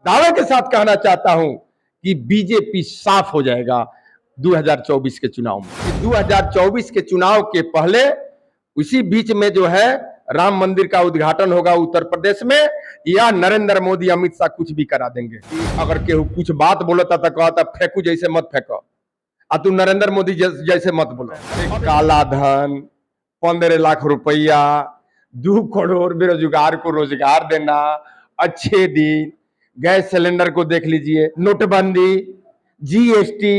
दावे के साथ कहना चाहता हूं कि बीजेपी साफ हो जाएगा 2024 के चुनाव में। 2024 के चुनाव के पहले उसी बीच में जो है राम मंदिर का उद्घाटन होगा उत्तर प्रदेश में, या नरेंद्र मोदी अमित शाह कुछ भी करा देंगे। अगर केहू कुछ बात बोलता तो कहता फेंकू जैसे मत फेंको, तू नरेंद्र मोदी जैसे मत बोलो। काला धन, 15 लाख रुपया, 2 करोड़ बेरोजगार को रोजगार देना, अच्छे दिन, गैस सिलेंडर को देख लीजिए, नोटबंदी, जीएसटी,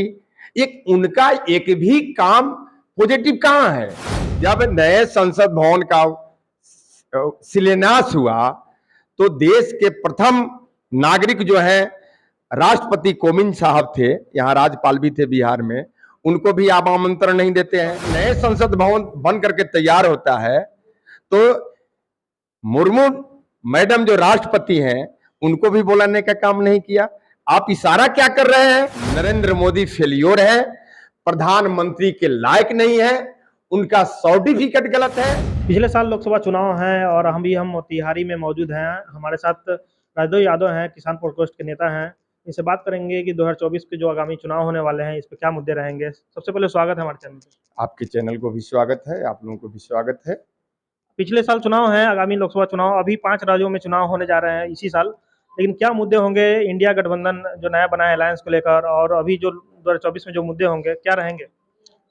एक उनका एक भी काम पॉजिटिव कहां है। जब नए संसद भवन का शिलान्यास हुआ तो देश के प्रथम नागरिक जो है राष्ट्रपति कोविंद साहब थे, यहाँ राज्यपाल भी थे बिहार में, उनको भी आप आमंत्रण नहीं देते हैं। नए संसद भवन बन करके तैयार होता है तो मुर्मू मैडम जो राष्ट्रपति हैं उनको भी बुलाने का काम नहीं किया। आप इशारा क्या कर रहे हैं? नरेंद्र मोदी फेलियर है, प्रधानमंत्री के लायक नहीं है, उनका सर्टिफिकेट गलत है। पिछले साल लोकसभा चुनाव हैं और हम मोतिहारी में मौजूद हैं। हमारे साथ राजदेव यादव हैं, किसान प्रकोष्ठ के नेता हैं। इनसे बात करेंगे कि 2024 के जो आगामी चुनाव होने वाले हैं इस पर क्या मुद्दे रहेंगे। सबसे पहले स्वागत है हमारे चैनल पर। आपके चैनल को भी स्वागत है, आप लोगों को भी स्वागत है। पिछले साल चुनाव है, आगामी लोकसभा चुनाव, अभी 5 राज्यों में चुनाव होने जा रहे हैं इसी साल, लेकिन क्या मुद्दे होंगे इंडिया गठबंधन जो नया बना है अलायंस को लेकर, और अभी जो 2024 में जो मुद्दे होंगे क्या रहेंगे?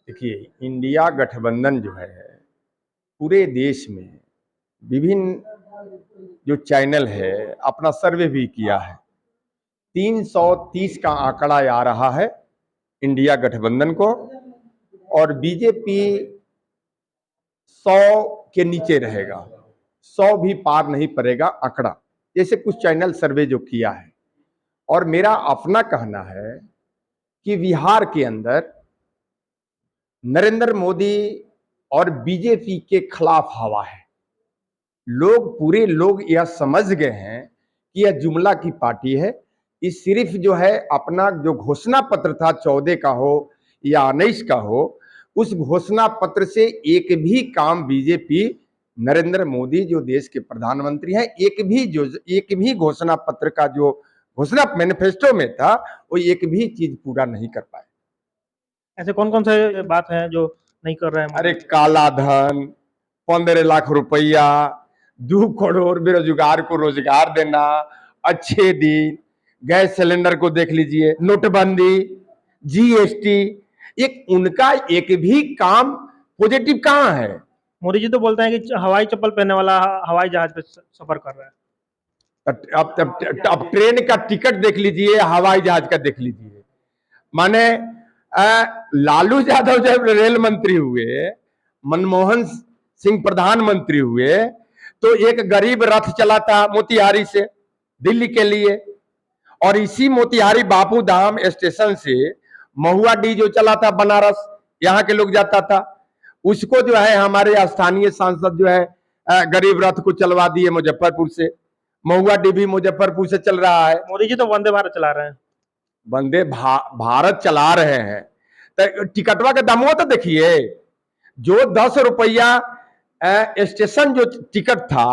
देखिए, इंडिया गठबंधन जो है पूरे देश में विभिन्न जो चैनल है अपना सर्वे भी किया है, 330 का आंकड़ा आ रहा है इंडिया गठबंधन को, और बीजेपी 100 के नीचे रहेगा, 100 भी पार नहीं पड़ेगा आंकड़ा, जैसे कुछ चैनल सर्वे जो किया है। और मेरा अपना कहना है कि बिहार के अंदर नरेंद्र मोदी और बीजेपी के खिलाफ हवा है। पूरे लोग यह समझ गए हैं कि यह जुमला की पार्टी है। इस सिर्फ जो है अपना जो घोषणा पत्र था 14 का हो या 19 का हो, उस घोषणा पत्र से एक भी काम बीजेपी, नरेंद्र मोदी जो देश के प्रधानमंत्री हैं, एक भी घोषणा पत्र का जो घोषणा मैनिफेस्टो में था वो एक भी चीज पूरा नहीं कर पाए। ऐसे कौन कौन से बात है जो नहीं कर रहे हैं? अरे काला धन, 15 लाख रुपया, 2 करोड़ बेरोजगार को रोजगार देना, अच्छे दिन, गैस सिलेंडर को देख लीजिए, नोटबंदी, जीएसटी, एक उनका एक भी काम पॉजिटिव कहां है। मोदी जी तो बोलते हैं कि हवाई चप्पल पहनने वाला हवाई जहाज पे सफर कर रहा है। अब ट्रेन का टिकट देख लीजिए, हवाई जहाज का देख लीजिए। माने लालू यादव जब रेल मंत्री हुए, मनमोहन सिंह प्रधानमंत्री हुए, तो एक गरीब रथ चला था मोतिहारी से दिल्ली के लिए, और इसी मोतिहारी बापू धाम स्टेशन से महुआ डी जो चला था बनारस, यहाँ के लोग जाता था, उसको जो है हमारे स्थानीय सांसद जो है गरीब रथ को चलवा दिए मुजफ्फरपुर से। महुआ डी भी मुजफ्फरपुर से चल रहा है। मोदी जी तो वंदे भारत चला रहे हैं। वंदे भारत चला रहे हैं तो टिकटवा का दामवा तो देखिए, जो 10 रुपया स्टेशन जो टिकट था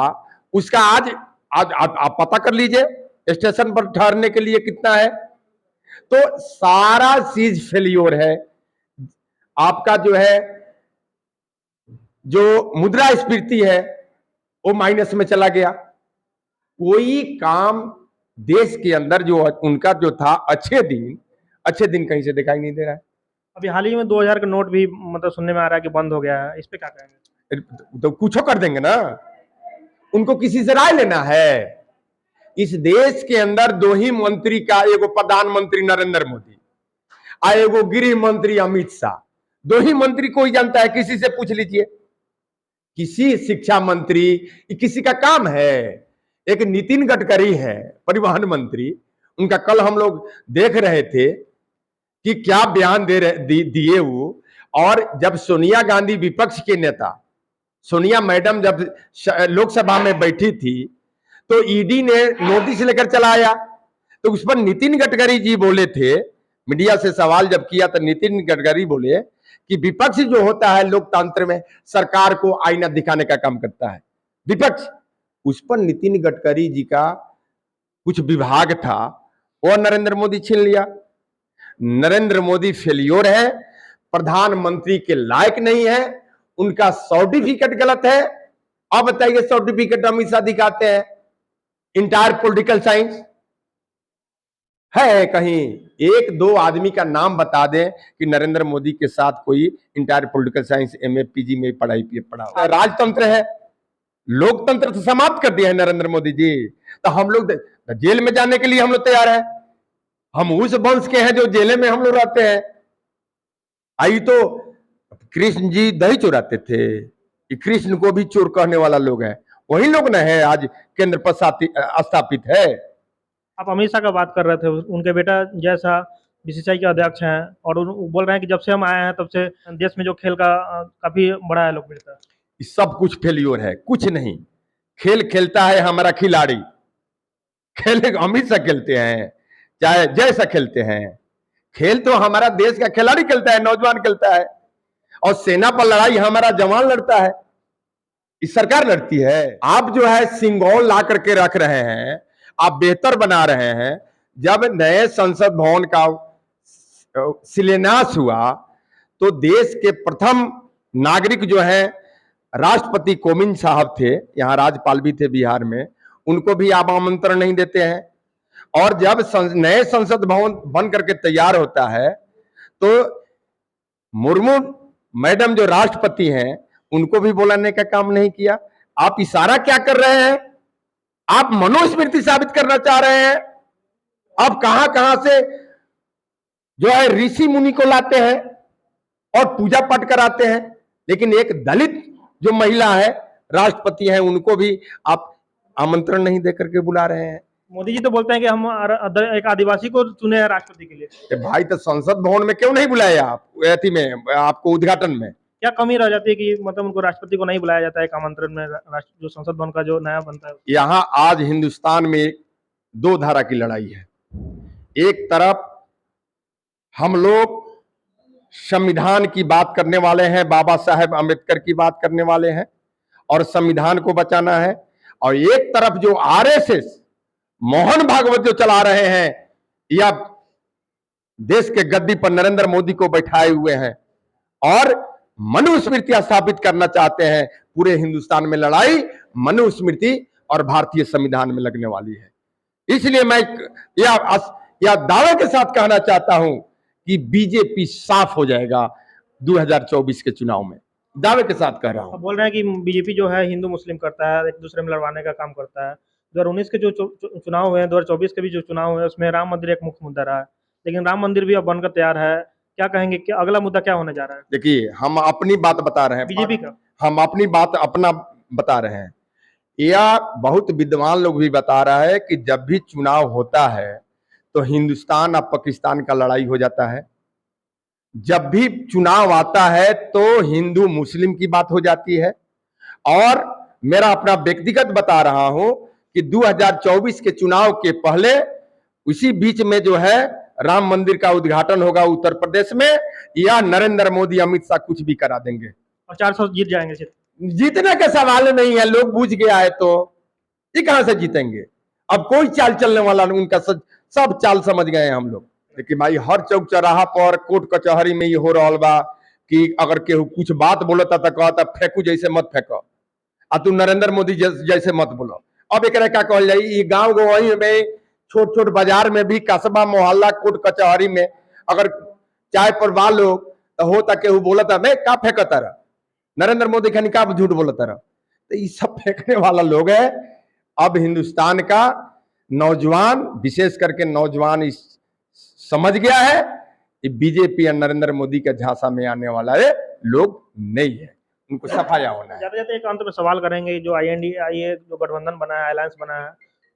उसका आज आप पता कर लीजिए स्टेशन पर ठहरने के लिए कितना है। तो सारा चीज फेलियर है। आपका जो है जो मुद्रास्फीति है वो माइनस में चला गया। कोई काम देश के अंदर जो उनका जो था अच्छे दिन कहीं से दिखाई नहीं दे रहा है। अभी हाल ही में 2000 का नोट भी मतलब सुनने में आ रहा है कि बंद हो गया है, इस पे क्या कहेंगे? तो कुछ कर देंगे ना, उनको किसी से राय लेना है। इस देश के अंदर 2 ही मंत्री का, एगो प्रधानमंत्री नरेंद्र मोदी और एगो गृह मंत्री अमित शाह, 2 ही मंत्री को ही जानता है। किसी से पूछ लीजिए, किसी शिक्षा मंत्री, किसी का काम है। एक नितिन गडकरी है परिवहन मंत्री, उनका कल हम लोग देख रहे थे कि क्या बयान दिए वो। और जब सोनिया गांधी विपक्ष के नेता, सोनिया मैडम जब लोकसभा में बैठी थी तो ईडी ने नोटिस लेकर चलाया, तो उस पर नितिन गडकरी जी बोले थे, मीडिया से सवाल जब किया तो नितिन गडकरी बोले कि विपक्ष जो होता है लोकतंत्र में सरकार को आईना दिखाने का काम करता है विपक्ष। उस पर नितिन गडकरी जी का कुछ विभाग था वो नरेंद्र मोदी छीन लिया। नरेंद्र मोदी फेलियोर है, प्रधानमंत्री के लायक नहीं है, उनका सर्टिफिकेट गलत है। अब बताइए सर्टिफिकेट अमित शाह दिखाते हैं, इंटायर पॉलिटिकल साइंस है कहीं एक दो आदमी का नाम बता दें कि नरेंद्र मोदी के साथ कोई entire political science MA PG में पढ़ाई पढ़ा। राजतंत्र है, लोकतंत्र तो समाप्त कर दिया है नरेंद्र मोदी जी। तो हम लोग जेल में जाने के लिए हम लोग तैयार है। हम उस वंश के हैं जो जेल में हम लोग रहते हैं। आई तो कृष्ण जी दही चुराते थे, कृष्ण को भी चोर कहने वाला लोग है, वही लोग ना है आज केंद्र पर स्थापित है। आप अमित शाह का बात कर रहे थे, उनके बेटा जय शाह बीसीसीआई के अध्यक्ष हैं और बोल रहे हैं कि जब से हम आए हैं तब से देश में जो खेल का काफी बड़ा है लोकप्रियता। सब कुछ फेलियोर है, कुछ नहीं। खेल खेलता है हमारा खिलाड़ी, खेल अमित शाह खेलते हैं चाहे जैसा खेलते हैं। खेल तो हमारा देश का खिलाड़ी खेलता है, नौजवान खेलता है, और सेना पर लड़ाई हमारा जवान लड़ता है, इस सरकार लड़ती है। आप जो है सिंगौल ला करके रख रहे हैं, आप बेहतर बना रहे हैं। जब नए संसद भवन का शिलान्यास हुआ तो देश के प्रथम नागरिक जो है राष्ट्रपति कोविंद साहब थे, यहाँ राज्यपाल भी थे बिहार में, उनको भी आप आमंत्रण नहीं देते हैं। और जब नए संसद भवन बन करके तैयार होता है तो मुर्मू मैडम जो राष्ट्रपति हैं उनको भी बुलाने का काम नहीं किया। आप इशारा क्या कर रहे हैं? आप मनुस्मृति साबित करना चाह रहे हैं। अब कहां कहां से जो है ऋषि मुनि को लाते हैं और पूजा पाठ कराते हैं, लेकिन एक दलित जो महिला है राष्ट्रपति है उनको भी आप आमंत्रण नहीं देकर के बुला रहे हैं। मोदी जी तो बोलते हैं कि हम एक आदिवासी को चुने हैं राष्ट्रपति के लिए। भाई तो संसद भवन में क्यों नहीं बुलाया आप अथी में आपको उद्घाटन में? क्या कमी रह जाती है कि मतलब उनको राष्ट्रपति को नहीं बुलाया जाता है एक आमंत्रण में, जो संसद भवन का जो नया बनता है? यहाँ आज हिंदुस्तान में दो धारा की लड़ाई है। एक तरफ हम लोग संविधान की बात करने वाले हैं, बाबा साहेब अम्बेडकर की बात करने वाले हैं और संविधान को बचाना है, और एक तरफ जो आरएसएस मोहन भागवत जो चला रहे हैं या देश के गद्दी पर नरेंद्र मोदी को बैठाए हुए हैं और मनुस्मृति स्थापित करना चाहते हैं। पूरे हिंदुस्तान में लड़ाई मनुस्मृति और भारतीय संविधान में लगने वाली है। इसलिए मैं यह दावे के साथ कहना चाहता हूं कि बीजेपी साफ हो जाएगा 2024 के चुनाव में, दावे के साथ कह रहा हूं। बोल रहे हैं कि बीजेपी जो है हिंदू मुस्लिम करता है, एक दूसरे में लड़वाने का काम करता है। 2019 के जो चुनाव हुए हैं, 2024 के भी जो चुनाव हुए, उसमें राम मंदिर एक मुख्य मुद्दा रहा है, लेकिन राम मंदिर भी अब बनकर तैयार है। क्या कहेंगे कि अगला मुद्दा क्या होने जा रहा है? देखिए, हम अपनी बात बता रहे हैं, बीजेपी का हम अपनी बात अपना बता रहे हैं, या बहुत विद्वान लोग भी बता रहा है कि जब भी चुनाव होता है तो हिंदुस्तान और पाकिस्तान का लड़ाई हो जाता है। जब भी चुनाव आता है तो हिंदू मुस्लिम की बात हो जाती है। और मेरा अपना व्यक्तिगत बता रहा हूं कि 2024 के चुनाव के पहले उसी बीच में जो है राम मंदिर का उद्घाटन होगा उत्तर प्रदेश में, या नरेंद्र मोदी अमित शाह कुछ भी करा देंगे और 400 जीत जाएंगे। जीतने का सवाल नहीं है, लोग बूझ गया है तो ये कहां से जीतेंगे? अब कोई चाल चलने वाला नहीं, उनका सब चाल समझ गए हैं हम लोग। देखिए भाई, हर चौक चौराहा पर कोर्ट कचहरी में ये हो रहा बा कि अगर केहू कुछ बात बोलता तो कहता फेंकू जैसे मत फेंको, आ तू नरेंद्र मोदी जैसे मत बोलो। अब एक क्या कहल जाए, ये गाँव गवही में छोट छोट बाजार में भी, कस्बा मोहल्ला कोर्ट कचहरी में अगर चाय पर बा लोग तो होता केहू बोलता मैं का फेंकता रहा, नरेंद्र मोदी खानी का झूठ बोलता रहा, तो ये सब फेंकने वाला लोग है। अब हिंदुस्तान का नौजवान, विशेष करके नौजवान इस समझ गया है कि बीजेपी और नरेंद्र मोदी के झांसा में आने वाला है लोग नहीं है, उनको सफाया होना है। जाते जाते एक अंत में सवाल करेंगे, जो INDIA जो गठबंधन बना है, अलायंस बना है,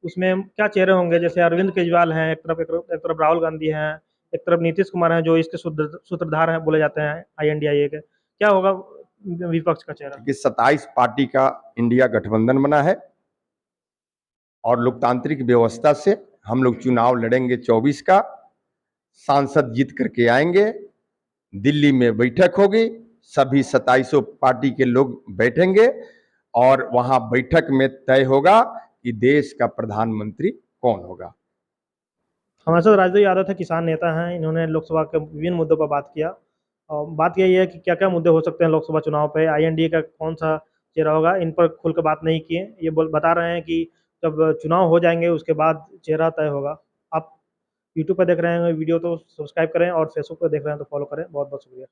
उसमें क्या चेहरे होंगे? जैसे अरविंद केजरीवाल हैं एक तरफ राहुल गांधी हैं, एक तरफ नीतीश कुमार हैं जो इसके सूत्रधार हैं बोले जाते हैं INDIA के। क्या होगा विपक्ष का चेहरा? कि 27 पार्टी का इंडिया गठबंधन बना है और लोकतांत्रिक व्यवस्था से हम लोग चुनाव लड़ेंगे 24 का, सांसद जीत करके आएंगे, दिल्ली में बैठक होगी, सभी 27 पार्टी के लोग बैठेंगे और वहां बैठक में तय होगा कि देश का प्रधानमंत्री कौन होगा। हमारे साथ राजदेव यादव थे, किसान नेता हैं। इन्होंने लोकसभा के विभिन्न मुद्दों पर बात किया और बात यही है कि क्या-क्या मुद्दे हो सकते हैं लोकसभा चुनाव पे, आईएनडीए का कौन-सा चेहरा होगा, इन पर खुल के बात नहीं किए। ये बता रहे हैं कि जब चुनाव हो जाएँगे उसके बाद चेहरा तय होगा। आप यूट्यूब पे देख रहे हैं वीडियो तो सब्सक्राइब करें और फेसबुक पे देख रहे हैं तो फॉलो करें। बहुत-बहुत शुक्रिया।